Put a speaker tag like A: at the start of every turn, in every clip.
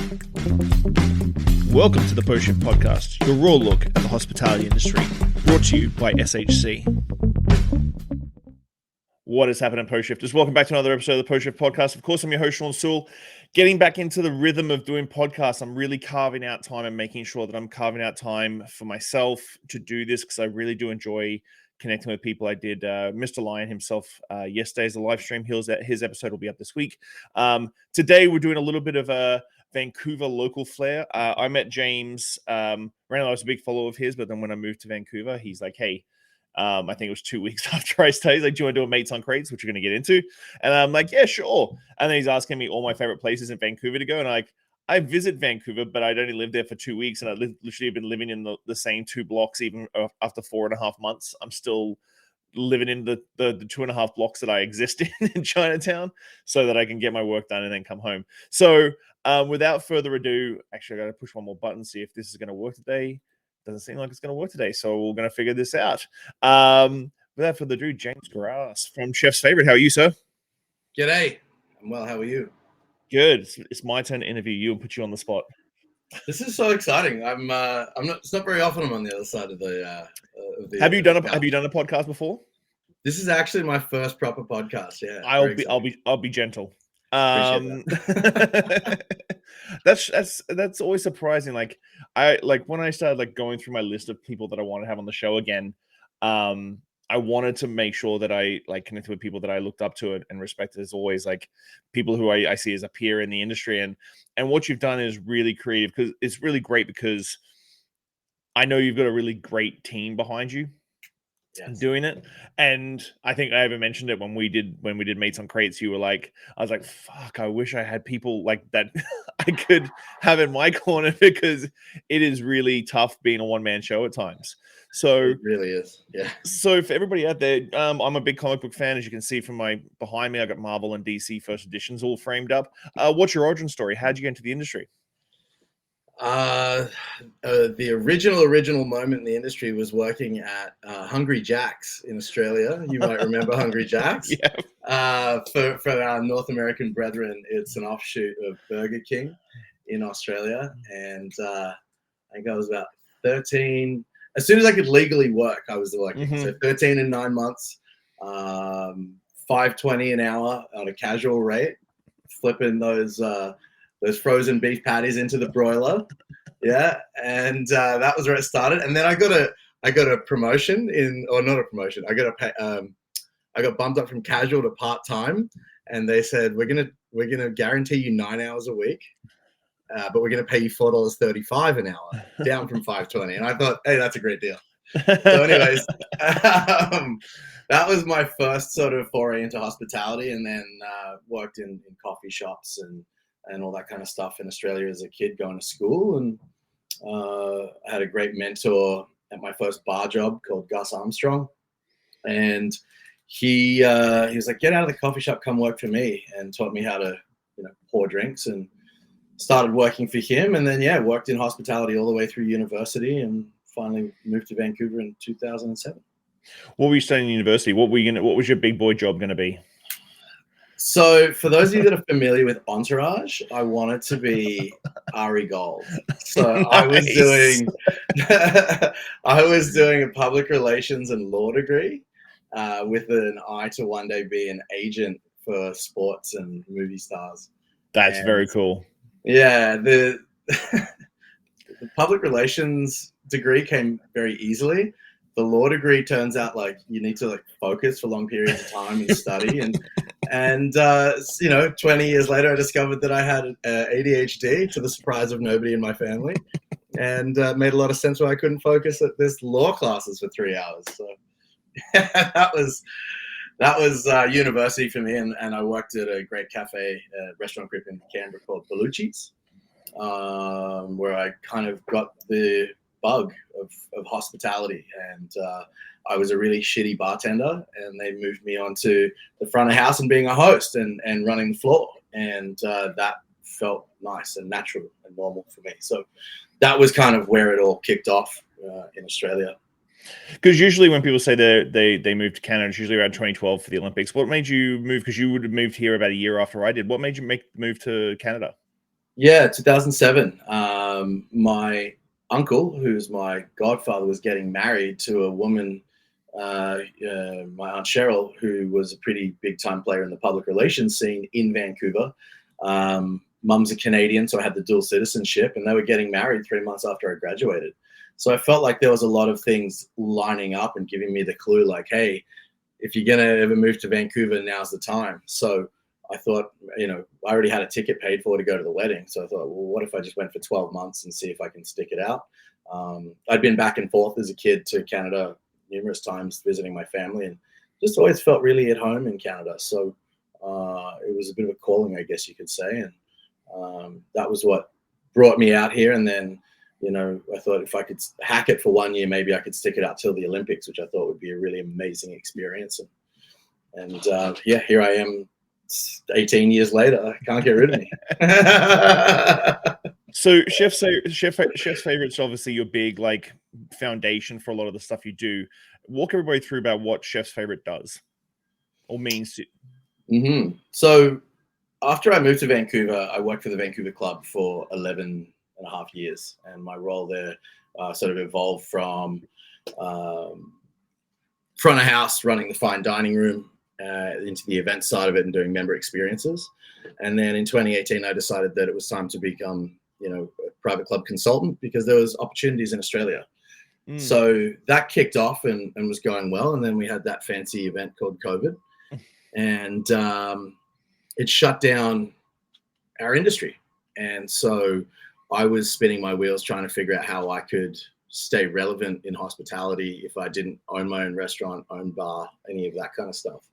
A: Welcome to the Post Shift Podcast, your raw look at the hospitality industry, brought to you by SHC. What is happening, Post Shifters? Welcome back to another episode of the Post Shift Podcast. Of course, I'm your host, Shawn Soole. Getting back into the rhythm of doing podcasts, I'm really carving out time and making sure that I'm carving out time for myself to do this because I really do enjoy connecting with people. I did Mr. Lion himself yesterday's live stream. His episode will be up this week. Today, we're doing a little bit of a Vancouver local flair. I met James. Randomly, I was a big follower of his, but then when I moved to Vancouver, he's like, hey, I think it was 2 weeks after I stayed. He's like, do you want to do a Mates on Crates, which we're going to get into? And I'm like, yeah, sure. And then he's asking me all my favorite places in Vancouver to go. And I visit Vancouver, but I'd only lived there for 2 weeks. And I literally been living in the same 2 blocks, even after 4.5 months. I'm still living in the 2.5 blocks that I exist in Chinatown so that I can get my work done and then come home. So without further ado, actually, I got to push one more button, see if this is going to work today. Doesn't seem like it's going to work today, so we're going to figure this out. Without further ado, James Grass from Chef's Favorite. How are you, sir?
B: G'day. I'm well. How are you?
A: Good. It's my turn to interview you and put you on the spot.
B: This is so exciting. I'm not. It's not very often I'm on the other side of the.
A: Have you done a podcast before?
B: This is actually my first proper podcast. Yeah.
A: I'll be gentle.
B: That.
A: That's always surprising. Like when I started going through my list of people that I want to have on the show again, I wanted to make sure that I connected with people that I looked up to and respected as always, like people who I see as a peer in the industry. And what you've done is really creative because it's really great because I know you've got a really great team behind you. Yes. Doing it. And I think I ever mentioned it when we did Mates on Crates. You were like, I was like, fuck, I wish I had people like that I could have in my corner because it is really tough being a one-man show at times. So
B: it really is. Yeah.
A: So for everybody out there, I'm a big comic book fan. As you can see from behind me, I got Marvel and DC first editions all framed up. What's your origin story? How'd you get into the industry?
B: The original moment in the industry was working at Hungry Jack's in Australia. You might remember Hungry Jack's.
A: Yeah.
B: For our North American brethren, it's an offshoot of Burger King in Australia. And I think I was about 13. As soon as I could legally work, I was working. Mm-hmm. So 13 and 9 months, $5.20 an hour on a casual rate, flipping those frozen beef patties into the broiler. Yeah. And that was where it started. And then I got a promotion not a promotion. I got bumped up from casual to part-time, and they said, we're going to guarantee you 9 hours a week. But we're going to pay you $4.35 an hour, down from $5.20. And I thought, hey, that's a great deal. So anyways, that was my first sort of foray into hospitality, and then worked in coffee shops and all that kind of stuff in Australia as a kid going to school. And I had a great mentor at my first bar job called Gus Armstrong. And he was like, get out of the coffee shop, come work for me, and taught me how to pour drinks, and started working for him. And then, worked in hospitality all the way through university, and finally moved to Vancouver in 2007.
A: What were you studying in university? What was your big boy job going to be?
B: So for those of you that are familiar with Entourage, I wanted to be Ari Gold. So nice. I was doing a public relations and law degree with an eye to one day be an agent for sports and movie stars.
A: That's very cool.
B: Yeah, the public relations degree came very easily. The law degree turns out you need to focus for long periods of time and study. And 20 years later, I discovered that I had ADHD, to the surprise of nobody in my family, and made a lot of sense why I couldn't focus at this law classes for 3 hours. So that was university for me, and I worked at a great cafe, restaurant group in Canberra called Bellucci's, where I kind of got the bug of hospitality, and I was a really shitty bartender, and they moved me onto the front of house and being a host and running the floor, and that felt nice and natural and normal for me. So that was kind of where it all kicked off in Australia.
A: Because usually when people say they moved to Canada, it's usually around 2012 for the Olympics. What made you move? Because you would have moved here about a year after I did. What made you move to Canada?
B: Yeah, 2007. My uncle, who's my godfather, was getting married to a woman, my aunt Cheryl, who was a pretty big time player in the public relations scene in Vancouver. Mum's a Canadian, so I had the dual citizenship, and they were getting married 3 months after I graduated. So I felt like there was a lot of things lining up and giving me the clue, like, hey, if you're gonna ever move to Vancouver, now's the time. So I thought, I already had a ticket paid for to go to the wedding. So I thought, well, what if I just went for 12 months and see if I can stick it out? I'd been back and forth as a kid to Canada numerous times visiting my family, and just always felt really at home in Canada. So it was a bit of a calling, I guess you could say. And that was what brought me out here. And then, I thought if I could hack it for 1 year, maybe I could stick it out till the Olympics, which I thought would be a really amazing experience. And yeah, here I am 18 years later. I can't get rid of me.
A: So chef's favorites, obviously your big like foundation for a lot of the stuff you do. Walk everybody through about what chef's favorite does or means to.
B: So after I moved to Vancouver, I worked for the Vancouver Club for 11 and a half years. And my role there sort of evolved from front of house, running the fine dining room, into the event side of it and doing member experiences. And then in 2018, I decided that it was time to become, a private club consultant because there was opportunities in Australia. So that kicked off and was going well. And then we had that fancy event called COVID. And it shut down our industry. And so I was spinning my wheels trying to figure out how I could stay relevant in hospitality if I didn't own my own restaurant, own bar, any of that kind of stuff.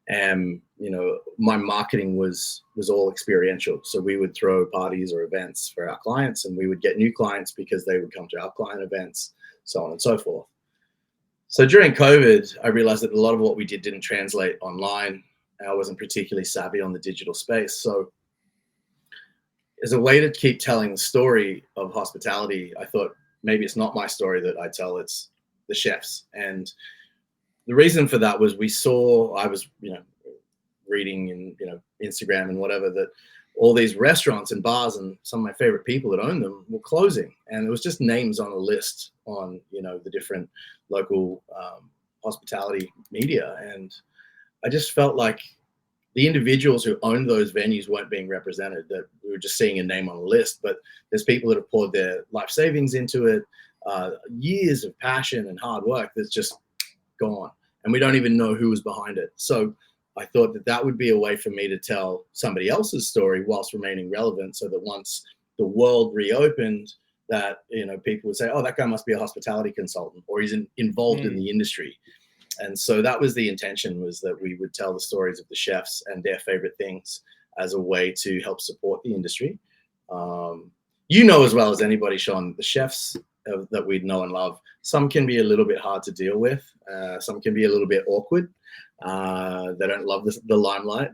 B: And, my marketing was all experiential. So we would throw parties or events for our clients, and we would get new clients because they would come to our client events, so on and so forth. So during COVID, I realized that a lot of what we did didn't translate online. I wasn't particularly savvy on the digital space. So as a way to keep telling the story of hospitality, I thought maybe it's not my story that I tell, it's the chefs. And the reason for that was I was, reading in, Instagram and whatever, that all these restaurants and bars and some of my favorite people that own them were closing. And it was just names on a list on, the different local hospitality media. And I just felt like the individuals who owned those venues weren't being represented, that we were just seeing a name on a list, but there's people that have poured their life savings into it, years of passion and hard work that's just gone. And we don't even know who was behind it. So I thought that would be a way for me to tell somebody else's story whilst remaining relevant, so that once the world reopened, that, people would say, oh, that guy must be a hospitality consultant, or he's involved in the industry. And so that was the intention, was that we would tell the stories of the chefs and their favorite things as a way to help support the industry. As well as anybody, Shawn, the chefs that we know and love, some can be a little bit hard to deal with. Some can be a little bit awkward. They don't love the limelight.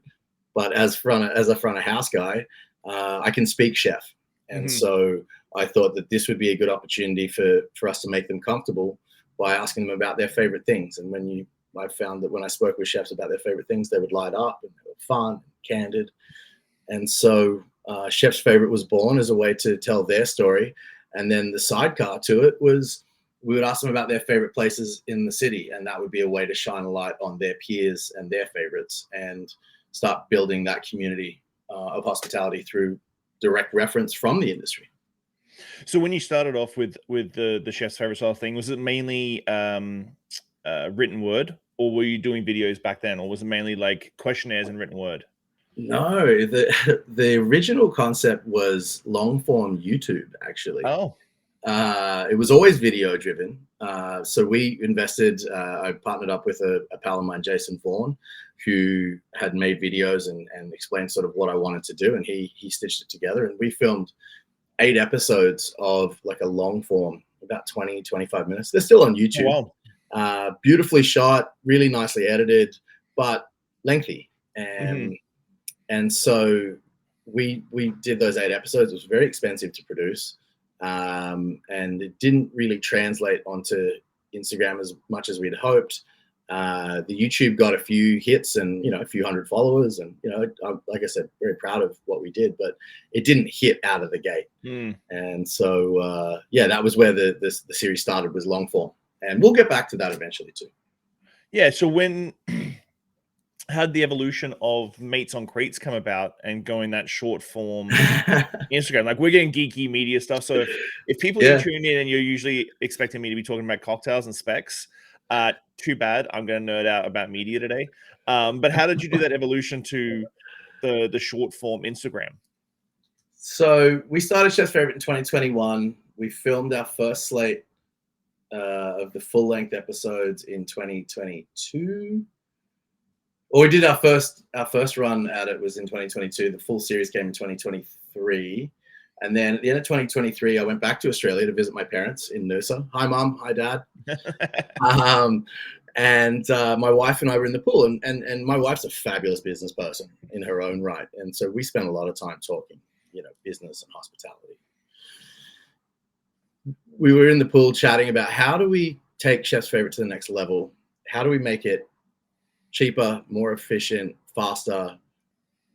B: But as a front of house guy, I can speak chef. And so I thought that this would be a good opportunity for us to make them comfortable by asking them about their favorite things. And I found that when I spoke with chefs about their favorite things, they would light up and they were fun, candid. And so Chef's Favorite was born as a way to tell their story. And then the sidecar to it was we would ask them about their favorite places in the city. And that would be a way to shine a light on their peers and their favorites and start building that community of hospitality through direct reference from the industry.
A: So when you started off with the Chef's Favorite style thing, was it mainly written word, or were you doing videos back then, or was it mainly like questionnaires and written word?
B: No, the original concept was long form YouTube, actually.
A: Oh.
B: It was always video driven. So we invested, I partnered up with a pal of mine, Jason Vaughan, who had made videos and explained sort of what I wanted to do. And he stitched it together, and we filmed 8 episodes of like a long form, about 20, 25 minutes. They're still on YouTube.
A: Oh,
B: wow. Beautifully shot, really nicely edited, but lengthy. And so we did those 8 episodes. It was very expensive to produce. And it didn't really translate onto Instagram as much as we'd hoped. The YouTube got a few hits and, a few hundred followers. And, like I said, very proud of what we did, but it didn't hit out of the gate. And so, that was where the series started, was long form. And we'll get back to that eventually too.
A: Yeah. So how did the evolution of Mates on Crates come about and going that short form Instagram? Like, we're getting geeky media stuff. So if people are tuning in and you're usually expecting me to be talking about cocktails and specs, too bad. I'm going to nerd out about media today. But how did you do that evolution to the short form Instagram?
B: So we started Chef's Favorite in 2021. We filmed our first slate of the full length episodes in 2022. Or we did our first run at it was in 2022. The full series came in 2023. And then at the end of 2023, I went back to Australia to visit my parents in Noosa. Hi, Mum. Hi, Dad. And my wife and I were in the pool. And my wife's a fabulous business person in her own right. And so we spent a lot of time talking, business and hospitality. We were in the pool chatting about how do we take Chef's Favorite to the next level? How do we make it cheaper, more efficient, faster,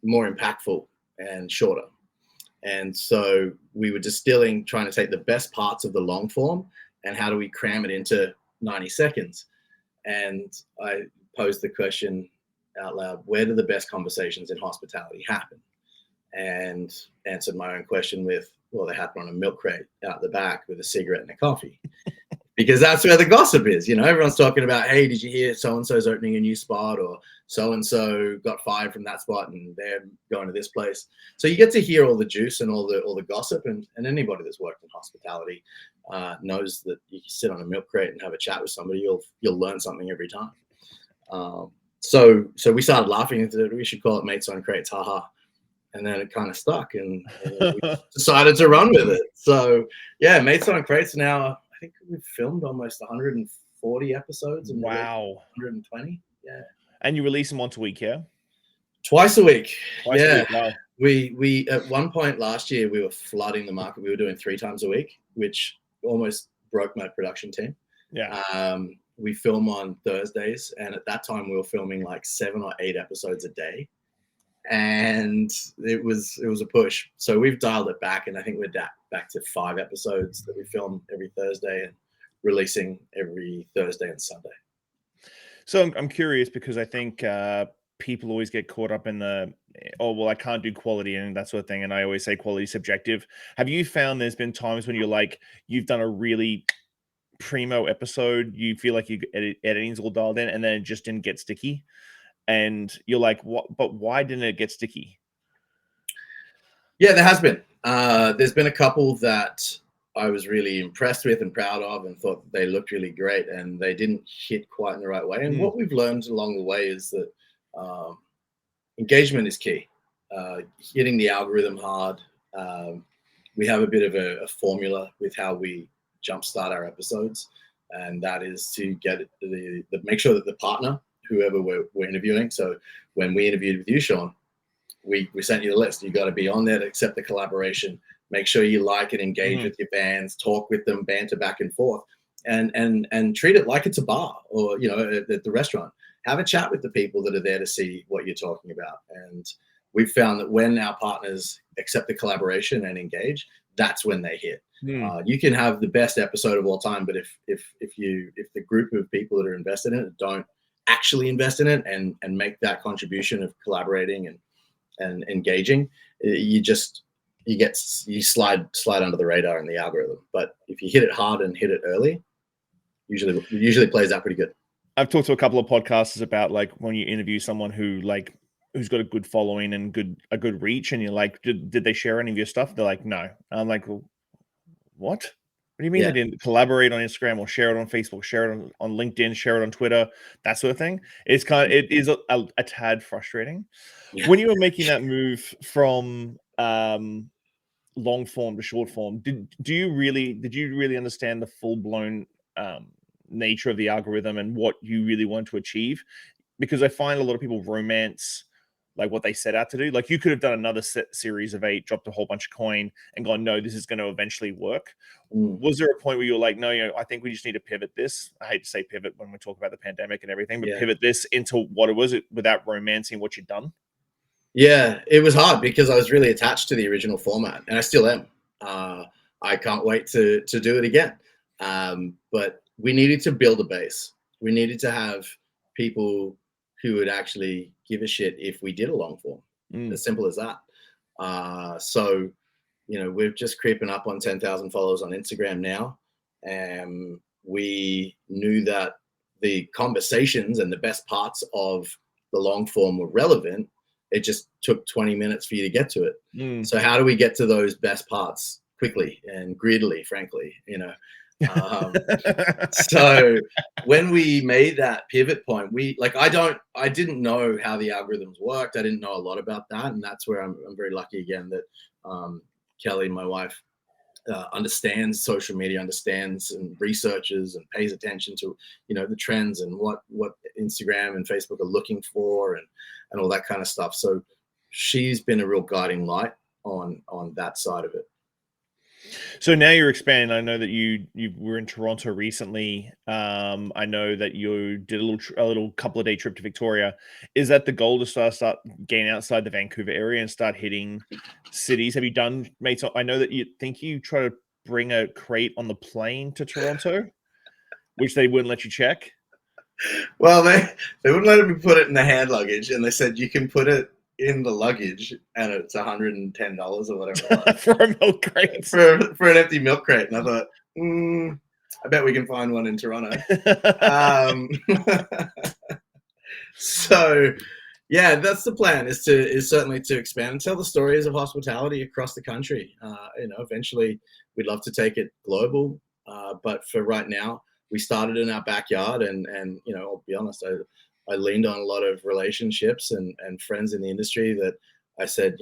B: more impactful, and shorter? And so we were distilling, trying to take the best parts of the long form and how do we cram it into 90 seconds? And I posed the question out loud, where do the best conversations in hospitality happen? And answered my own question with, well, they happen on a milk crate out the back with a cigarette and a coffee. Because that's where the gossip is. Everyone's talking about, hey, did you hear so-and-so's opening a new spot, or so-and-so got fired from that spot and they're going to this place. So you get to hear all the juice and all the gossip, and anybody that's worked in hospitality knows that you can sit on a milk crate and have a chat with somebody, you'll learn something every time. So we started laughing and said, we should call it Mates on Crates, haha. And then it kind of stuck, and we decided to run with it. So yeah, Mates on Crates now, I think we've filmed almost 140 episodes. And
A: wow.
B: 120. Yeah.
A: And you release them once a week, yeah?
B: Twice a week.
A: Twice a week, wow.
B: We at one point last year, we were flooding the market. We were doing 3 times a week, which almost broke my production team.
A: Yeah.
B: We film on Thursdays, and at that time we were filming like 7 or 8 episodes a day. And it was a push. So we've dialed it back, and I think we're back to 5 episodes that we film every Thursday and releasing every Thursday and Sunday.
A: So I'm curious, because I think people always get caught up in I can't do quality and that sort of thing. And I always say quality is subjective. Have you found there's been times when you've done a really primo episode, you feel like editing's all dialed in, and then it just didn't get sticky? And you're like, what? But why didn't it get sticky?
B: Yeah, there has been. There's been a couple that I was really impressed with and proud of, and thought they looked really great, and they didn't hit quite in the right way. And what we've learned along the way is that engagement is key. Hitting the algorithm hard. We have a bit of a formula with how we jumpstart our episodes, and that is to get make sure that the partner, whoever we're interviewing. So when we interviewed with you, Shawn, we sent you the list. You got to be on there to accept the collaboration. Make sure you like and engage with your fans, talk with them, banter back and forth, and treat it like it's a bar or at the restaurant. Have a chat with the people that are there to see what you're talking about. And we've found that when our partners accept the collaboration and engage, that's when they hit. You can have the best episode of all time, but if the group of people that are invested in it don't actually invest in it and make that contribution of collaborating and engaging, you slide under the radar in the algorithm. But if you hit it hard and hit it early, usually plays out pretty good.
A: I've talked to a couple of podcasters about when you interview someone who's got a good following and a good reach, and you're like, did they share any of your stuff? They're like, no. And I'm like, well, what? What do you mean they didn't collaborate on Instagram or share it on Facebook, share it on LinkedIn, share it on Twitter, that sort of thing? It is a tad frustrating. Yeah. When you were making that move from long form to short form, did you really understand the full blown nature of the algorithm and what you really want to achieve? Because I find a lot of people romance like what they set out to do? Like you could have done another series of 8, dropped a whole bunch of coin and gone, no, this is going to eventually work. Was there a point where you were like, no, I think we just need to pivot this? I hate to say pivot when we talk about the pandemic and everything, but pivot this into what it was without romancing what you'd done?
B: Yeah, it was hard because I was really attached to the original format, and I still am. I can't wait to do it again. But we needed to build a base. We needed to have people who would actually give a shit if we did a long form. As simple as that. So, we're just creeping up on 10,000 followers on Instagram now. And we knew that the conversations and the best parts of the long form were relevant. It just took 20 minutes for you to get to it. So how do we get to those best parts quickly and greedily, frankly, so when we made that pivot point, I didn't know how the algorithms worked. I didn't know a lot about that. And that's where I'm very lucky again that Kelly, my wife, understands social media, understands and researches and pays attention to, the trends and what Instagram and Facebook are looking for and all that kind of stuff. So she's been a real guiding light on that side of it.
A: So now you're expanding. I know that you were in Toronto recently. I know that you did a little couple of day trip to Victoria. Is that the goal to start getting outside the Vancouver area and start hitting cities? Have you done, mate? I know that you try to bring a crate on the plane to Toronto, which they wouldn't let you check.
B: Well, they wouldn't let me put it in the hand luggage, and they said you can put it in the luggage, and it's $110 or whatever
A: for a milk crate,
B: for an empty milk crate. And I thought, I bet we can find one in Toronto. So, yeah, that's the plan. Is certainly to expand and tell the stories of hospitality across the country. Eventually, we'd love to take it global, but for right now, we started in our backyard, and I'll be honest, I leaned on a lot of relationships and friends in the industry that I said,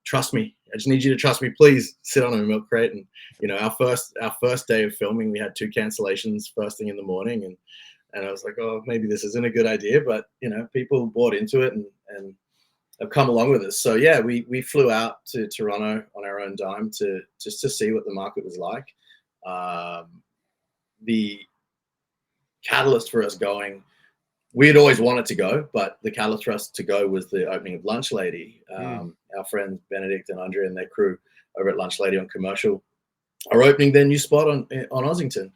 B: trust me. I just need you to trust me. Please sit on a milk crate. And our first day of filming, we had 2 cancellations first thing in the morning, and I was like, oh, maybe this isn't a good idea, but people bought into it and have come along with us. So yeah, we flew out to Toronto on our own dime to see what the market was like. The catalyst for us going, we had always wanted to go, but the catalyst for us to go was the opening of Lunch Lady. Our friends Benedict and Andrea and their crew over at Lunch Lady on Commercial are opening their new spot on Ossington.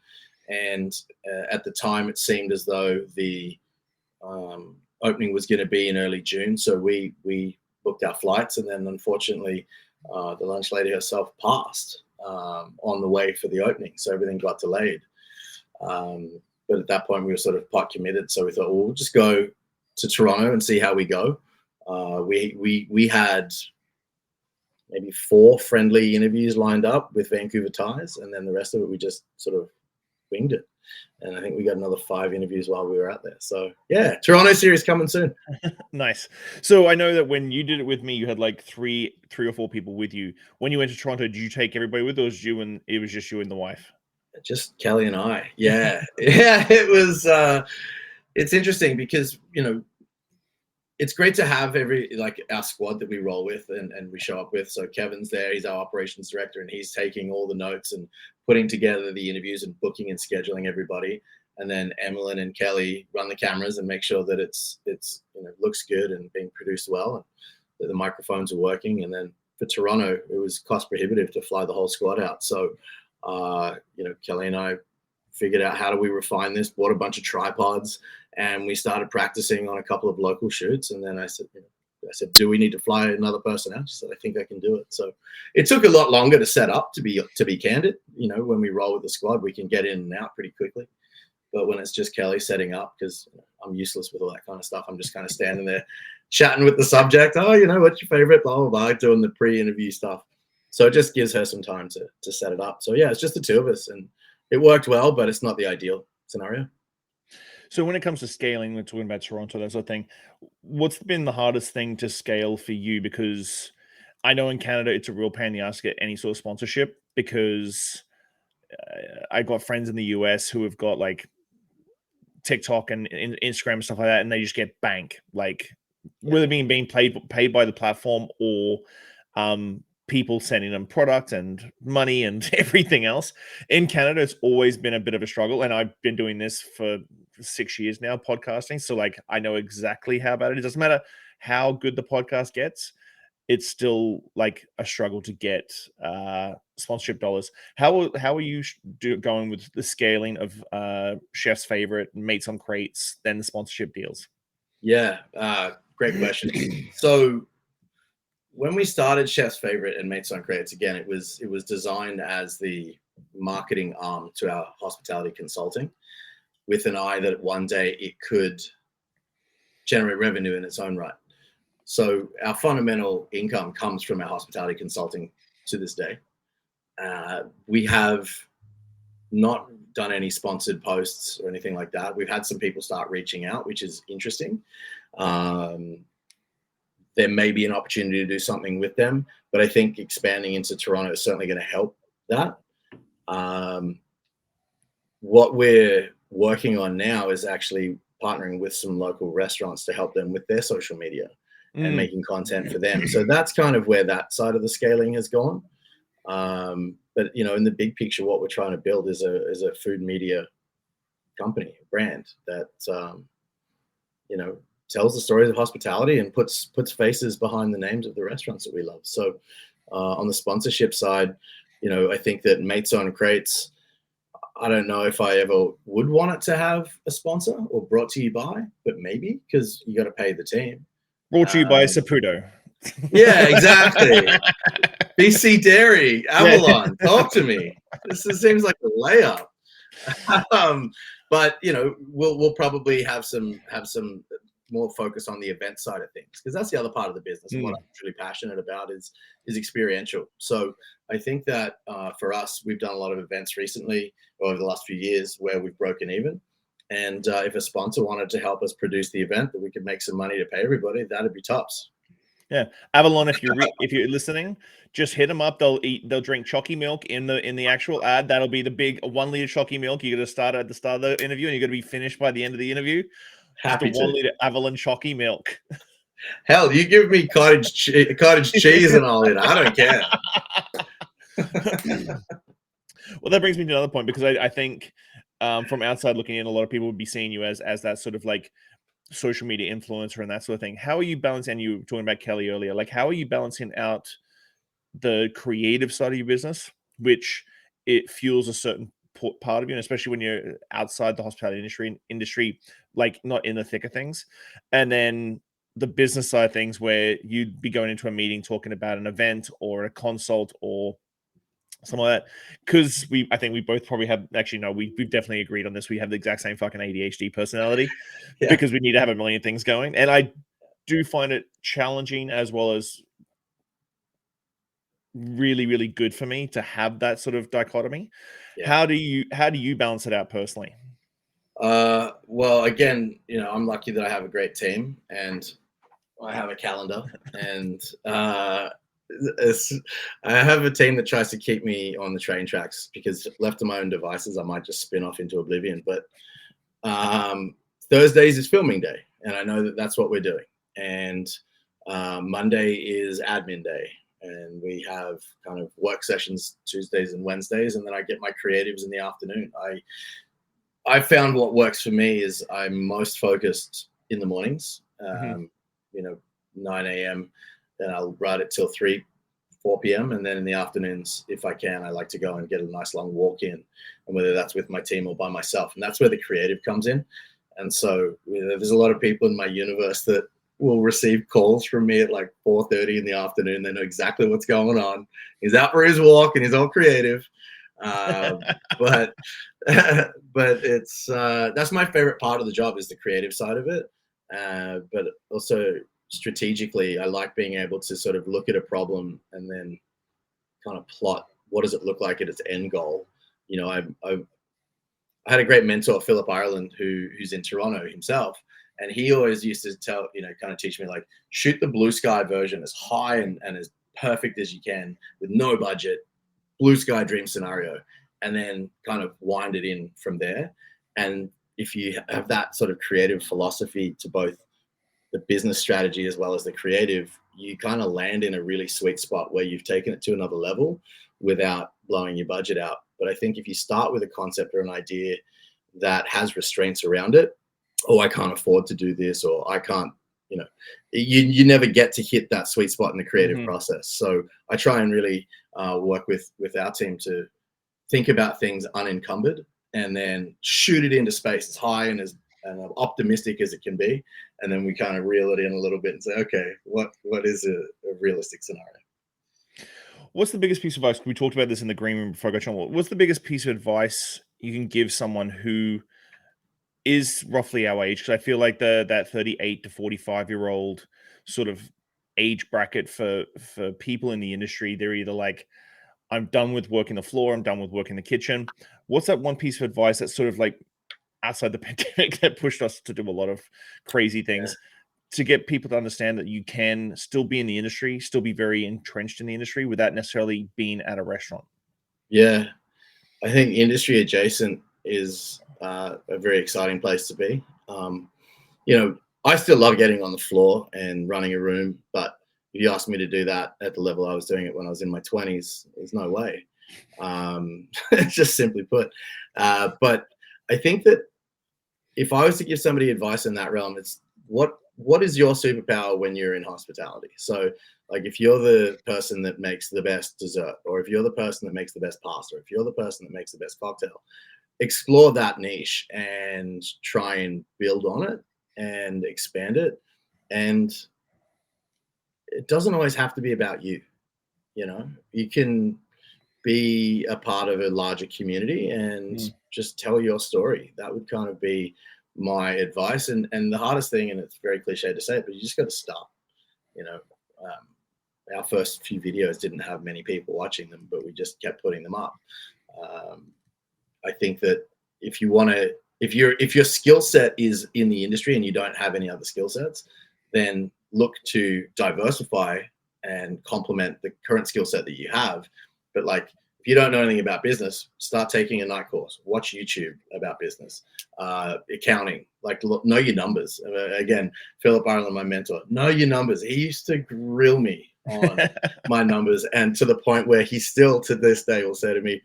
B: And at the time, it seemed as though the opening was going to be in early June. So we booked our flights, and then unfortunately, the Lunch Lady herself passed on the way for the opening. So everything got delayed. But at that point, we were sort of pot committed. So we thought, well, we'll just go to Toronto and see how we go. We had maybe 4 friendly interviews lined up with Vancouver ties, and then the rest of it, we just sort of winged it. And I think we got another 5 interviews while we were out there. So yeah, Toronto series coming soon.
A: Nice. So I know that when you did it with me, you had like three or 4 people with you. When you went to Toronto, did you take everybody with, or was it was just you and the wife?
B: Just Kelly and I. Yeah. Yeah. It was, it's interesting because, it's great to have our squad that we roll with and we show up with. So Kevin's there, he's our operations director, and he's taking all the notes and putting together the interviews and booking and scheduling everybody. And then Emmeline and Kelly run the cameras and make sure that it's looks good and being produced well, and that the microphones are working. And then for Toronto, it was cost prohibitive to fly the whole squad out. So Kelly and I figured out how do we refine this, bought a bunch of tripods, and we started practicing on a couple of local shoots. And then I said, do we need to fly another person out? She said, I think I can do it. So it took a lot longer to set up, to be candid. When we roll with the squad, we can get in and out pretty quickly. But when it's just Kelly setting up, because I'm useless with all that kind of stuff, I'm just kind of standing there chatting with the subject. Oh, what's your favorite? Blah, blah, blah, doing the pre-interview stuff. So it just gives her some time to set it up. So yeah, it's just the 2 of us, and it worked well, but it's not the ideal scenario.
A: So when it comes to scaling, we're talking about Toronto, that sort of thing. What's been the hardest thing to scale for you? Because I know in Canada, it's a real pain in the ass to get any sort of sponsorship, because I got friends in the US who have got like TikTok and Instagram and stuff like that, and they just get bank. Like whether being paid by the platform or people sending them product and money and everything else. In Canada, it's always been a bit of a struggle, and I've been doing this for 6 years now, podcasting. So like, I know exactly how bad it is. It doesn't matter how good the podcast gets, it's still like a struggle to get sponsorship dollars. How are you going with the scaling of Chef's Favorite, Mates on Crates, then the sponsorship deals?
B: Yeah, great question. So when we started Chef's Favorite and Mates on Crates, again, it was designed as the marketing arm to our hospitality consulting, with an eye that one day it could generate revenue in its own right. So our fundamental income comes from our hospitality consulting to this day. We have not done any sponsored posts or anything like that. We've had some people start reaching out, which is interesting. There may be an opportunity to do something with them, but I think expanding into Toronto is certainly going to help that. What we're working on now is actually partnering with some local restaurants to help them with their social media and making content for them. So that's kind of where that side of the scaling has gone. But you know, in the big picture, what we're trying to build is a food media company, a brand that you know, tells the stories of hospitality and puts faces behind the names of the restaurants that we love. So on the sponsorship side, you know, I think that Mates on Crates, I don't know if I ever would want it to have a sponsor or brought to you by, but maybe, because you got to pay the team.
A: Brought to you by Saputo.
B: Yeah, exactly. BC Dairy, Avalon, talk to me. This seems like a layup. But you know, we'll probably have some more focus on the event side of things, because that's the other part of the business. And what I'm truly passionate about is experiential. So I think that for us, we've done a lot of events recently over the last few years where we've broken even. And if a sponsor wanted to help us produce the event that we could make some money to pay everybody, that'd be tops.
A: Yeah, Avalon, if you're listening, just hit them up. They'll drink chalky milk in the actual ad. That'll be the big 1 liter chalky milk. You're gonna start at the start of the interview, and you're gonna be finished by the end of the interview.
B: Happy
A: just a 1 liter Avalon chalky milk.
B: Hell, you give me cottage cheese and all in. I don't care.
A: Well, that brings me to another point, because I think from outside looking in, a lot of people would be seeing you as that sort of like social media influencer and that sort of thing. How are you balancing, and you were talking about Kelly earlier, like how are you balancing out the creative side of your business, which it fuels a certain part of you, and especially when you're outside the hospitality industry, like not in the thick of things, and then the business side of things where you'd be going into a meeting talking about an event or a consult or something like that. Because I think we both probably have, actually no, we've definitely agreed on this. We have the exact same fucking ADHD personality. Yeah. Because we need to have a million things going. And I do find it challenging, as well as really, really good for me to have that sort of dichotomy. Yeah. How do you balance it out personally?
B: Well, again, you know, I'm lucky that I have a great team and I have a calendar, and I have a team that tries to keep me on the train tracks, because left to my own devices, I might just spin off into oblivion. But Thursdays is filming day, and I know that that's what we're doing. And Monday is admin day, and we have kind of work sessions Tuesdays and Wednesdays, and then I get my creatives in the afternoon. I found what works for me is I'm most focused in the mornings. You know, 9 a.m. Then I'll write it till 4 p.m. And then in the afternoons, if I can, I like to go and get a nice long walk in, and whether that's with my team or by myself. And that's where the creative comes in. And so, you know, there's a lot of people in my universe that will receive calls from me at like 4:30 in the afternoon. They know exactly what's going on. He's out for his walk and he's all creative. But it's that's my favorite part of the job, is the creative side of it. But also strategically, I like being able to sort of look at a problem and then kind of plot what does it look like at its end goal. You know, I had a great mentor, Philip Ireland, who's in Toronto himself, and he always used to kind of teach me, like, shoot the blue sky version as high and as perfect as you can with no budget, blue sky dream scenario, and then kind of wind it in from there. And if you have that sort of creative philosophy to both the business strategy as well as the creative, you kind of land in a really sweet spot where you've taken it to another level without blowing your budget out. But I think if you start with a concept or an idea that has restraints around it, oh, I can't afford to do this, or I can't, you never get to hit that sweet spot in the creative process. So I try and really work with our team to think about things unencumbered and then shoot it into space as high and as optimistic as it can be. And then we kind of reel it in a little bit and say, okay, what is a realistic scenario?
A: What's the biggest piece of advice? We talked about this in the green room before I got you on. What's the biggest piece of advice you can give someone who is roughly our age? Because I feel like that 38 to 45-year-old sort of age bracket for people in the industry, they're either like, I'm done with working the floor, I'm done with working the kitchen. What's that one piece of advice that's sort of like outside the pandemic that pushed us to do a lot of crazy things to get people to understand that you can still be in the industry, still be very entrenched in the industry without necessarily being at a restaurant?
B: Yeah, I think industry adjacent is a very exciting place to be. I still love getting on the floor and running a room, but if you asked me to do that at the level I was doing it when I was in my 20s, there's no way. Just simply put. But I think that if I was to give somebody advice in that realm, it's what is your superpower when you're in hospitality? So like if you're the person that makes the best dessert, or if you're the person that makes the best pasta, or if you're the person that makes the best cocktail, explore that niche and try and build on it and expand it. And it doesn't always have to be about you. You can be a part of a larger community and just tell your story. That would kind of be my advice. And the hardest thing, and it's very cliche to say it, but you just got to start. Our first few videos didn't have many people watching them, but we just kept putting them up. I think that if your skill set is in the industry and you don't have any other skill sets, then look to diversify and complement the current skill set that you have. But like, if you don't know anything about business, start taking a night course, watch YouTube about business, accounting, like know your numbers. Again, Philip Ireland, my mentor, know your numbers. He used to grill me on my numbers, and to the point where he still to this day will say to me,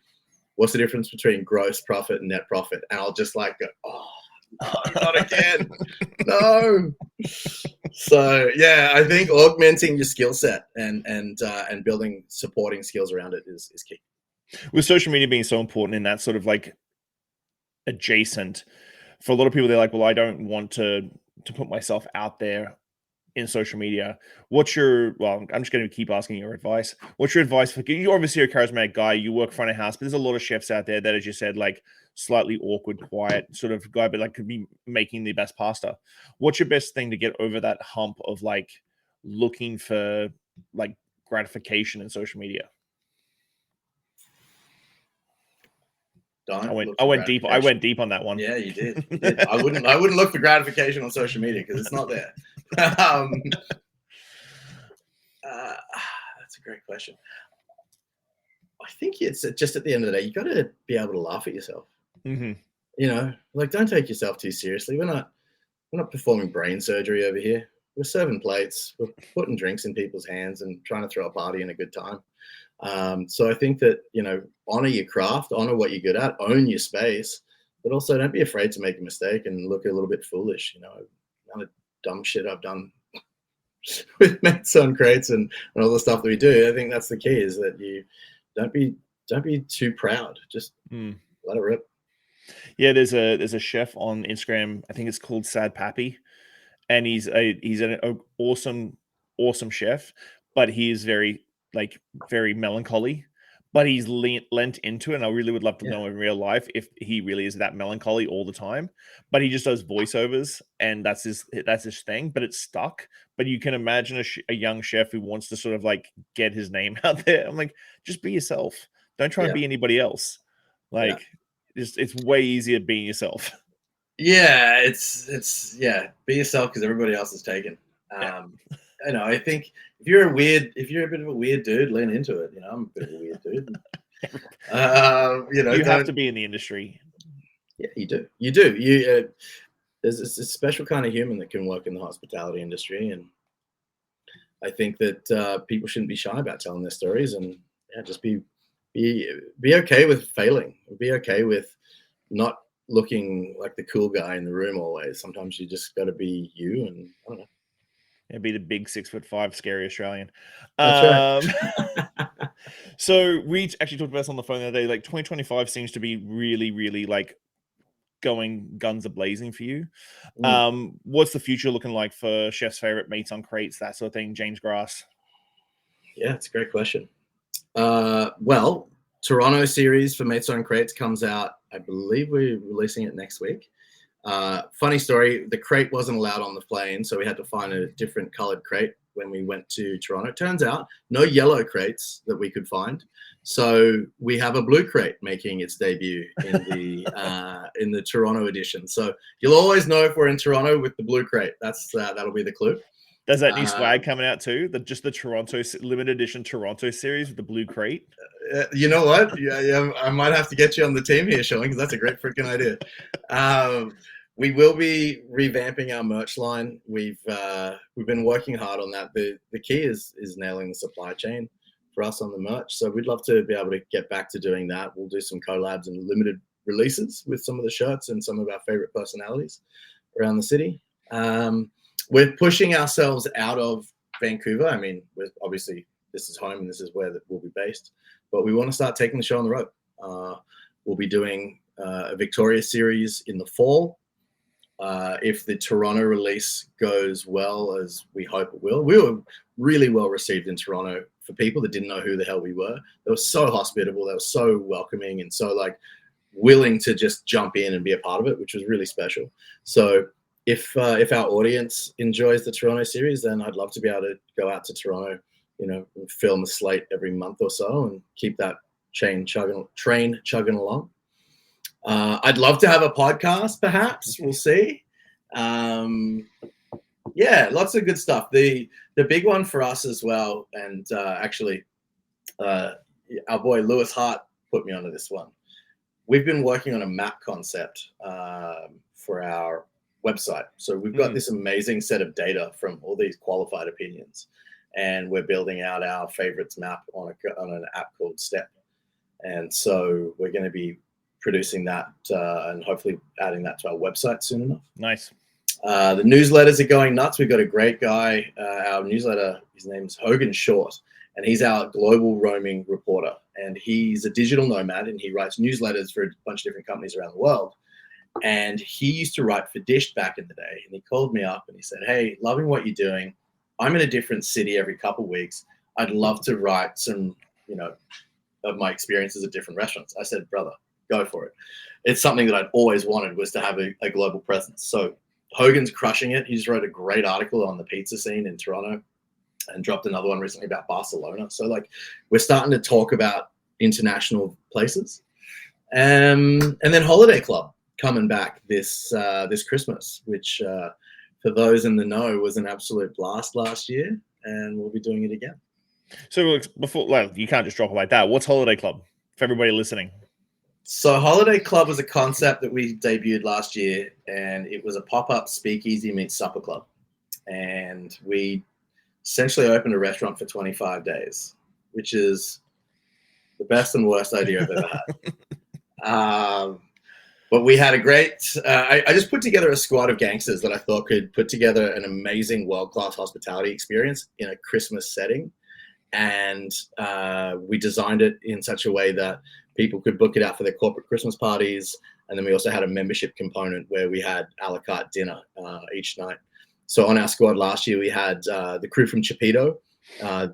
B: what's the difference between gross profit and net profit? And I'll just like go, oh, no, not again. No. So yeah, I think augmenting your skill set and building supporting skills around it is key.
A: With social media being so important in that sort of like adjacent, for a lot of people, they're like, well, I don't want to put myself out there in social media. I'm just going to keep asking your advice. What's your advice for, you're obviously a charismatic guy, you work front of house, but there's a lot of chefs out there that, as you said, like slightly awkward, quiet sort of guy, but like could be making the best pasta. What's your best thing to get over that hump of like looking for like gratification in social media? I went deep on that one.
B: Yeah, you did. I wouldn't look for gratification on social media because it's not there. That's a great question. I think it's just at the end of the day, you got to be able to laugh at yourself. Like don't take yourself too seriously. We're not performing brain surgery over here. We're serving plates. We're putting drinks in people's hands and trying to throw a party and a good time. So I think that, honor your craft, honor what you're good at, own your space, but also don't be afraid to make a mistake and look a little bit foolish. Kind of dumb shit I've done with mates on crates and all the stuff that we do. I think that's the key, is that you don't be too proud. Just let it rip.
A: Yeah, there's a chef on Instagram. I think it's called Sad Pappy, and he's an awesome chef, but he is very melancholy. But he's lent into it, and I really would love to know in real life if he really is that melancholy all the time. But he just does voiceovers, and that's his thing. But it's stuck. But you can imagine a young chef who wants to sort of like get his name out there. I'm like, just be yourself. Don't try and be anybody else. It's way easier being yourself.
B: Yeah, it's be yourself because everybody else is taken. I think if you're a bit of a weird dude, lean into it. I'm a bit of a weird dude.
A: You have to be in the industry.
B: Yeah, you do. You there's a special kind of human that can work in the hospitality industry, and I think that people shouldn't be shy about telling their stories, and just be okay with failing. Be okay with not looking like the cool guy in the room always. Sometimes you just got to be you, and I don't know.
A: Yeah, be the big 6'5" scary Australian.
B: That's right.
A: So we actually talked about this on the phone the other day. Like 2025 seems to be really, really like going guns a blazing for you. What's the future looking like for Chef's Favorite, Mates on Crates, that sort of thing? James Grass.
B: Yeah, it's a great question. Well, Toronto series for Mates on Crates comes out. I believe we're releasing it next week. Funny story, the crate wasn't allowed on the plane, so we had to find a different colored crate when we went to Toronto. Turns out no yellow crates that we could find, so we have a blue crate making its debut in the Toronto edition. So you'll always know if we're in Toronto with the blue crate. That'll be the clue.
A: There's that new swag coming out too, just the Toronto limited edition Toronto series with the blue crate.
B: You know what? Yeah, I might have to get you on the team here, Shawn, because that's a great freaking idea. We will be revamping our merch line. We've been working hard on that. The key is nailing the supply chain for us on the merch. So we'd love to be able to get back to doing that. We'll do some collabs and limited releases with some of the shirts and some of our favorite personalities around the city. We're pushing ourselves out of Vancouver. I mean, obviously this is home and this is where we'll be based, but we want to start taking the show on the road. We'll be doing a Victoria series in the fall. If the Toronto release goes well, as we hope it will, we were really well received in Toronto for people that didn't know who the hell we were. They were so hospitable, they were so welcoming, and so like willing to just jump in and be a part of it, which was really special. So if our audience enjoys the Toronto series, then I'd love to be able to go out to Toronto, film a slate every month or so and keep that train chugging along. I'd love to have a podcast, perhaps. We'll see. Yeah, lots of good stuff. The big one for us as well, and actually, our boy Lewis Hart put me onto this one. We've been working on a map concept for our website. So we've got this amazing set of data from all these qualified opinions, and we're building out our favorites map on an app called Step. And so we're going to be producing that and hopefully adding that to our website soon enough.
A: Nice.
B: The newsletters are going nuts. We've got a great guy. Our newsletter, his name's Hogan Short, and he's our global roaming reporter. And he's a digital nomad, and he writes newsletters for a bunch of different companies around the world. And he used to write for Dish back in the day. And he called me up and he said, "Hey, loving what you're doing. I'm in a different city every couple of weeks. I'd love to write some, of my experiences at different restaurants." I said, "Brother, go for it." It's something that I'd always wanted, was to have a global presence. So Hogan's crushing it. He just wrote a great article on the pizza scene in Toronto and dropped another one recently about Barcelona. So we're starting to talk about international places. And then Holiday Club coming back this Christmas, which for those in the know was an absolute blast last year, and we'll be doing it again.
A: So you can't just drop it like that. What's Holiday Club for everybody listening?
B: So Holiday Club was a concept that we debuted last year, and it was a pop-up speakeasy meets supper club. And we essentially opened a restaurant for 25 days, which is the best and worst idea I've ever had. But we had a great, I just put together a squad of gangsters that I thought could put together an amazing world-class hospitality experience in a Christmas setting. And we designed it in such a way that people could book it out for their corporate Christmas parties. And then we also had a membership component where we had a la carte dinner each night. So on our squad last year, we had the crew from Chipito.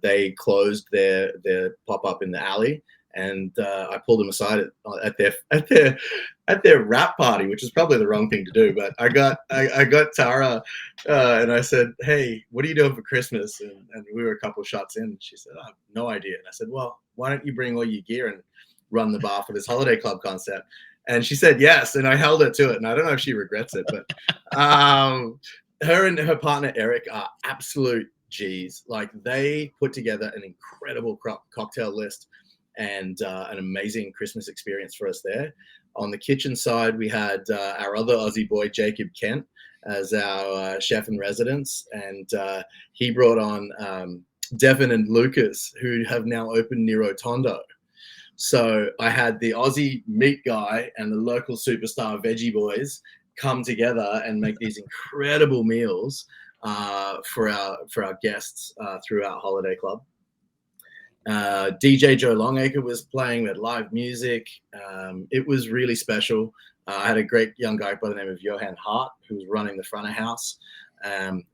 B: They closed their pop-up in the alley. And I pulled them aside at their wrap party, which is probably the wrong thing to do. But I got Tara and I said, "Hey, what are you doing for Christmas?" And we were a couple of shots in. And she said, "I have no idea." And I said, "Well, why don't you bring all your gear and run the bar for this Holiday Club concept?" And she said yes. And I held her to it. And I don't know if she regrets it, but her and her partner Eric are absolute G's. They put together an incredible cocktail list and an amazing Christmas experience for us there. On the kitchen side, we had our other Aussie boy, Jacob Kent, as our chef in residence, and he brought on Devin and Lucas, who have now opened near Rotondo. So I had the Aussie meat guy and the local superstar veggie boys come together and make these incredible meals for our guests through our holiday club. DJ Joe Longacre was playing with live music. It was really special. I had a great young guy by the name of Johan Hart who was running the front of house.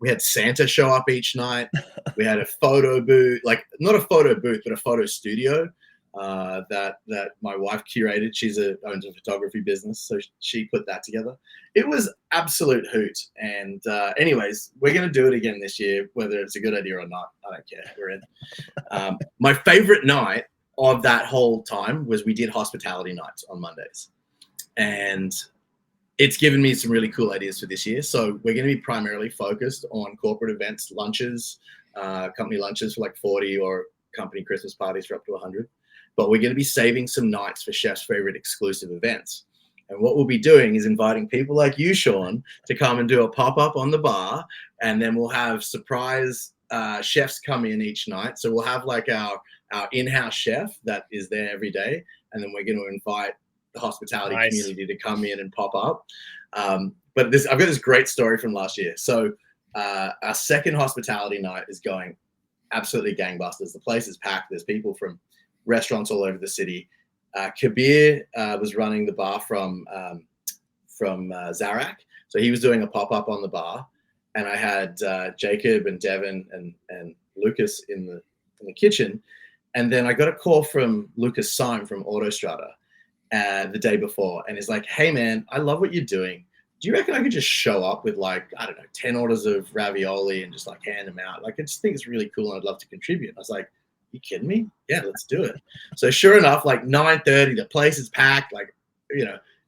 B: We had Santa show up each night. We had a photo booth, like not a photo booth, but a photo studio that my wife curated. She's owns a photography business, so she put that together. It was absolute hoot. And anyways, we're going to do it again this year, whether it's a good idea or not. I don't care. We're in. My favorite night of that whole time was we did hospitality nights on Mondays. And it's given me some really cool ideas for this year. So we're going to be primarily focused on corporate events, lunches, company lunches for like 40 or company Christmas parties for up to 100. But we're going to be saving some nights for chef's favorite exclusive events. And what we'll be doing is inviting people like you, Shawn, to come and do a pop-up on the bar. And then we'll have surprise chefs come in each night. So we'll have like our in-house chef that is there every day. And then we're going to invite the hospitality community to come in and pop up. But I've got this great story from last year. So our second hospitality night is going absolutely gangbusters. The place is packed. There's people from restaurants all over the city. Kabir was running the bar from Zarak. So he was doing a pop-up on the bar. And I had Jacob and Devin and Lucas in the kitchen. And then I got a call from Lucas Syme from Autostrada the day before, and he's like, "Hey man, I love what you're doing. Do you reckon I could just show up with like, I don't know, 10 orders of ravioli and just like hand them out? Like, I just think it's really cool and I'd love to contribute." I was like, "You kidding me? Yeah, let's do it." So sure enough, like 9:30, the place is packed, like,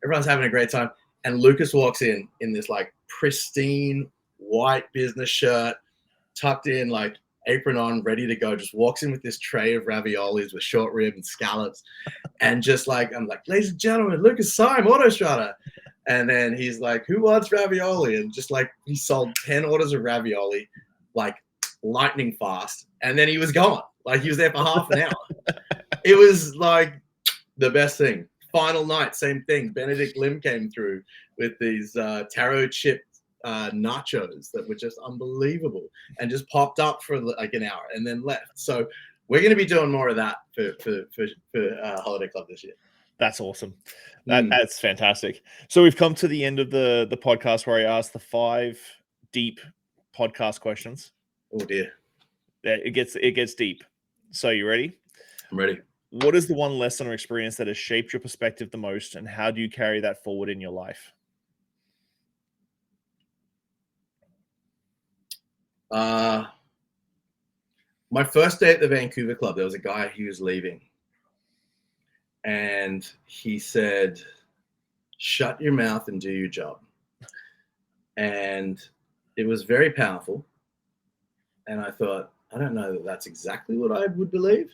B: everyone's having a great time. And Lucas walks in this like pristine white business shirt, tucked in, like apron on, ready to go, just walks in with this tray of raviolis with short rib and scallops. And just like, I'm like, "Ladies and gentlemen, Lucas Syme, Autostrada." And then he's like, "Who wants ravioli?" And just like, he sold 10 orders of ravioli, like lightning fast. And then he was gone. Like, he was there for half an hour. It was like the best thing. Final night, same thing. Benedict Lim came through with these taro chip nachos that were just unbelievable and just popped up for like an hour and then left. So we're going to be doing more of that for Holiday Club this year.
A: That's awesome. That's fantastic. So we've come to the end of the podcast where I asked the 5 deep podcast questions.
B: Oh dear.
A: It gets deep. So you ready?
B: I'm ready.
A: What is the one lesson or experience that has shaped your perspective the most, and how do you carry that forward in your life?
B: My first day at the Vancouver club, there was a guy who was leaving. And he said, "Shut your mouth and do your job." And it was very powerful. And I thought, I don't know that that's exactly what I would believe.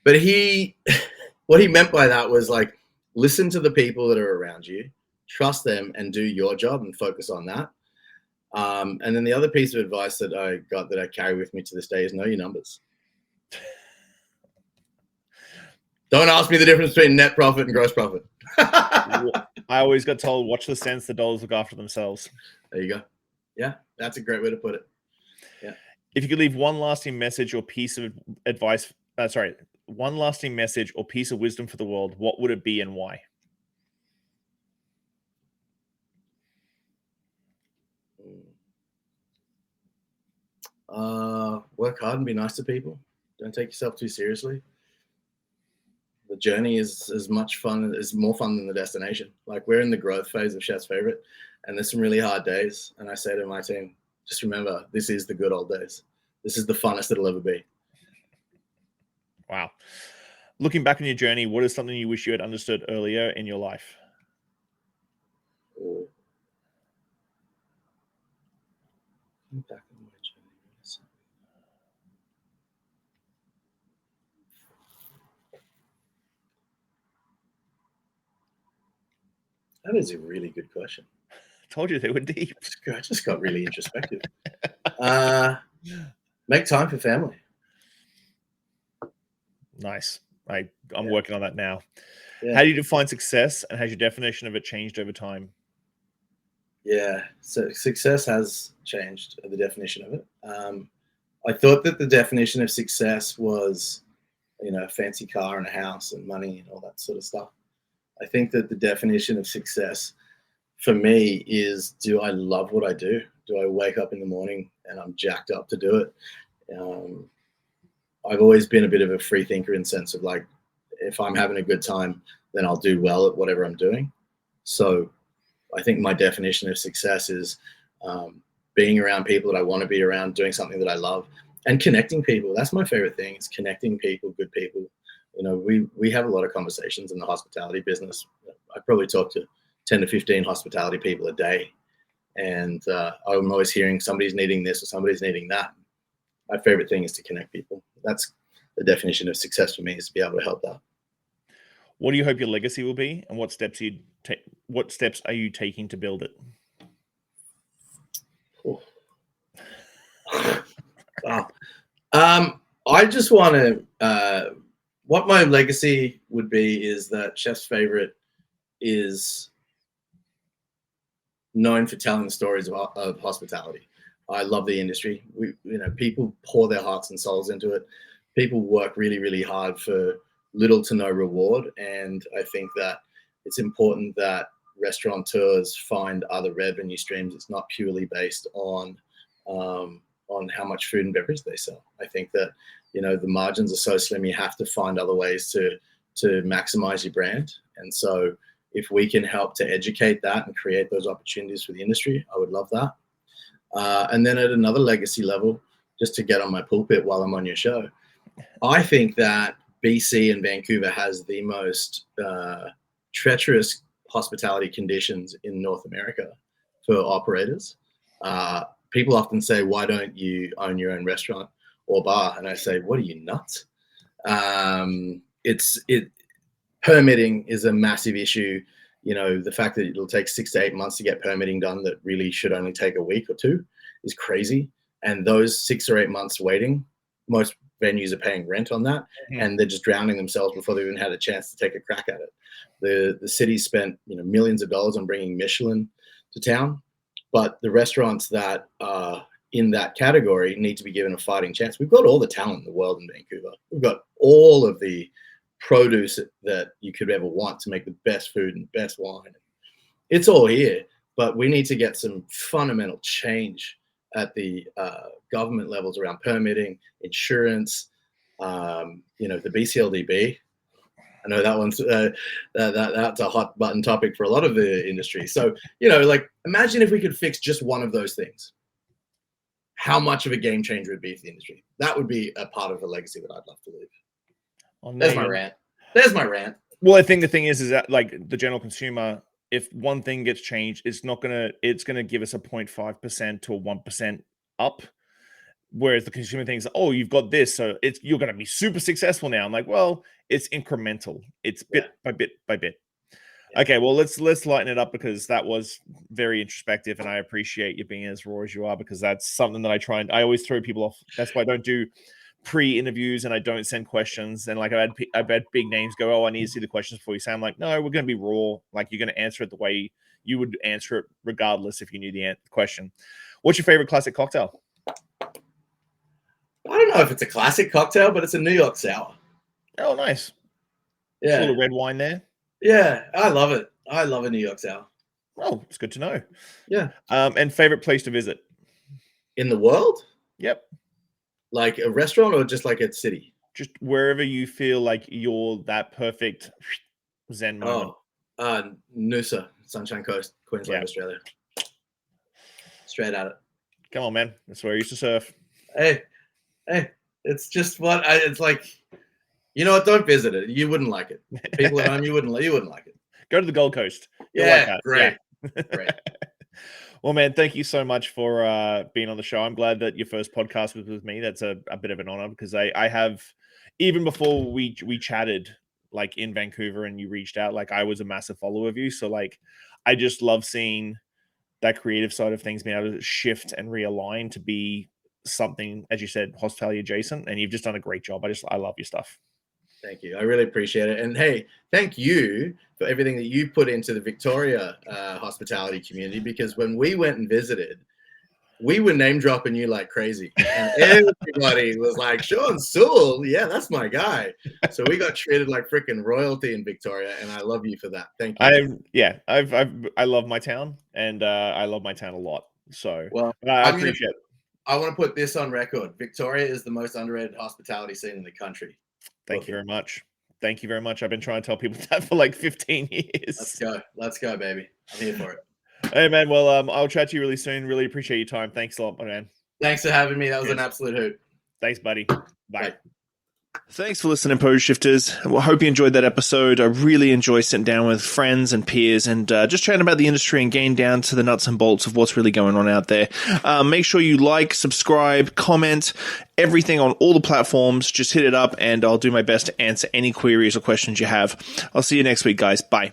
B: But what he meant by that was like, listen to the people that are around you, trust them, and do your job and focus on that. And then the other piece of advice that I got that I carry with me to this day is know your numbers. Don't ask me the difference between net profit and gross profit.
A: I always got told, watch the cents, the dollars look after themselves.
B: There you go. Yeah, that's a great way to put it. Yeah.
A: If you could leave one lasting message or piece of advice, one lasting message or piece of wisdom for the world, what would it be and why?
B: Work hard and be nice to people. Don't take yourself too seriously. The journey is more fun than the destination. Like, we're in the growth phase of Chef's Favorite, and there's some really hard days. And I say to my team, just remember, this is the good old days. This is the funnest it'll ever be.
A: Wow. Looking back on your journey, what is something you wish you had understood earlier in your life?
B: Back on my journey. That is a really good question.
A: Told you they were deep.
B: I just got really introspective. Make time for family.
A: Nice. I'm working on that now.
B: Yeah.
A: How do you define success, and has your definition of it changed over time?
B: Yeah, so success has changed, the definition of it. I thought that the definition of success was, a fancy car and a house and money and all that sort of stuff. I think that the definition of success for me is, do I love what I do? Do I wake up in the morning and I'm jacked up to do it? I've always been a bit of a free thinker in the sense of like, if I'm having a good time, then I'll do well at whatever I'm doing. So I think my definition of success is being around people that I want to be around, doing something that I love, and connecting people. That's my favorite thing, is connecting people, good people. We have a lot of conversations in the hospitality business. I probably talk to 10 to 15 hospitality people a day. And I'm always hearing somebody's needing this or somebody's needing that. My favorite thing is to connect people. That's the definition of success for me, is to be able to help that.
A: What do you hope your legacy will be, and what steps are you taking to build it?
B: I just want to. What my legacy would be is that Chef's Favorite is known for telling the stories of hospitality. I love the industry. People pour their hearts and souls into it. People work really, really hard for little to no reward, and I think that it's important that restaurateurs find other revenue streams. It's not purely based on how much food and beverage they sell. I think that the margins are so slim, you have to find other ways to maximize your brand. And so if we can help to educate that and create those opportunities for the industry, I would love that. And then at another legacy level, just to get on my pulpit while I'm on your show, I think that BC and Vancouver has the most treacherous hospitality conditions in North America for operators. People often say, why don't you own your own restaurant or bar? And I say, what are you, nuts? Permitting is a massive issue. The fact that it'll take 6 to 8 months to get permitting done that really should only take a week or two is crazy. And those 6 or 8 months waiting, most venues are paying rent on that, and they're just drowning themselves before they even had a chance to take a crack at it. The city spent millions of dollars on bringing Michelin to town, but the restaurants that are in that category need to be given a fighting chance. We've got all the talent in the world in Vancouver. We've got all of the produce that you could ever want to make the best food and best wine. It's all here, but we need to get some fundamental change at the government levels around permitting, insurance, the BCLDB. I know that one's that's a hot button topic for a lot of the industry. So, imagine if we could fix just one of those things. How much of a game changer it would be for the industry? That would be a part of the legacy that I'd love to leave. There's my rant.
A: Well, I think the thing is that like the general consumer, if one thing gets changed, it's gonna give us a 0.5% to a 1% up. Whereas the consumer thinks, oh, you've got this, so you're going to be super successful now. I'm like, well, it's incremental. It's bit by bit by bit. Yeah. Okay, well, let's lighten it up, because that was very introspective, and I appreciate you being as raw as you are, because that's something that I always throw people off. That's why I don't do pre-interviews, and I don't send questions. And like I've had big names go, oh, I need to see the questions before you say. I'm like, no, we're going to be raw. Like, you're going to answer it the way you would answer it, regardless if you knew the question. What's your favorite classic cocktail?
B: I don't know if it's a classic cocktail, but it's a New York sour.
A: Oh, nice.
B: Yeah.
A: A little red wine there.
B: Yeah, I love it. I love a New York sour.
A: Oh, it's good to know.
B: Yeah.
A: And favorite place to visit?
B: In the world?
A: Yep.
B: Like a restaurant or just like a city?
A: Just wherever you feel like you're that perfect zen moment.
B: Oh, Noosa, Sunshine Coast, Queensland, Australia. Straight at it.
A: Come on, man. That's where I used to surf.
B: Hey, it's just it's like, don't visit it. You wouldn't like it. People at home, you wouldn't like it.
A: Go to the Gold Coast.
B: You'll like that. Great. Yeah. Great.
A: Well, man, thank you so much for being on the show. I'm glad that your first podcast was with me. That's a bit of an honor, because I have, even before we chatted, like in Vancouver, and you reached out, like I was a massive follower of you. So like, I just love seeing that creative side of things, being able to shift and realign to be something, as you said, hospitality adjacent. And you've just done a great job. I love your stuff.
B: Thank you. I really appreciate it. And hey, thank you for everything that you put into the Victoria hospitality community, because when we went and visited, we were name dropping you like crazy. And everybody was like, Shawn Soole, yeah, that's my guy. So we got treated like freaking royalty in Victoria, and I love you for that. Thank you.
A: I love my town, and I love my town a lot. So
B: well,
A: I appreciate it.
B: I want to put this on record. Victoria is the most underrated hospitality scene in the country.
A: Thank you very much. Thank you very much. I've been trying to tell people that for like 15 years.
B: Let's go, baby. I'm here for it.
A: Hey, man. Well, I'll chat to you really soon. Really appreciate your time. Thanks a lot, man.
B: Thanks for having me. That was an absolute hoot.
A: Thanks, buddy. Bye. Thanks for listening, Pose Shifters. Well, I hope you enjoyed that episode. I really enjoy sitting down with friends and peers and just chatting about the industry and getting down to the nuts and bolts of what's really going on out there. Make sure you like, subscribe, comment, everything on all the platforms. Just hit it up and I'll do my best to answer any queries or questions you have. I'll see you next week, guys. Bye.